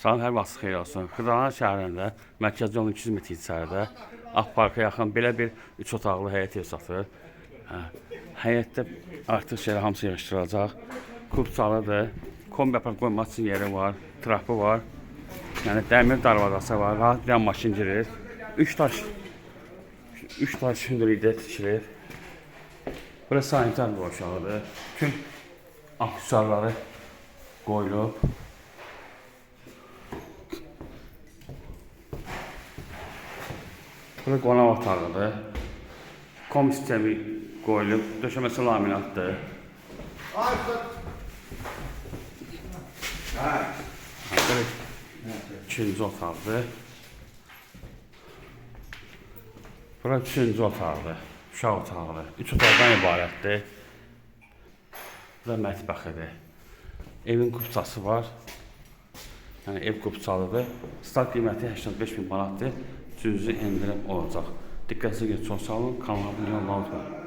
Salam, hər vaxt xeyir olsun. Xırdalan şəhərində, mərkəzdə olan 200 metr içəridə Akparka yaxın belə bir 3 otaqlı həyət ev satılır. Həyətdə artıq şeylər hamısı yığışdırılacaq. Kubsalıdır, kombi aparat qoymaq üçün yeri var, trapı var. Yəni dəmir darvazası var, rahat bir maşın girir. 3 daş hündürlükdə tikilir. Burası sanitar qovşağıdır. Bütün aksesuarları qoyulub. Burada qonaq otağıdır. Kom sistemi qoyulub, döşəməsi laminatdır. İkinci otaqdır. Bura üçüncü otaqdır, uşaq otağıdır. 3 otaqdan ibarətdir. Burada mətbəxidir. Evin kupçası var. Yəni ev kupçalıdır. Start qiyməti 85.000 manatdır. Cüzi endirim olacaq. Diqqətinizə görə çox sağ olun. Kanalıma abunə olmayı unutmayın.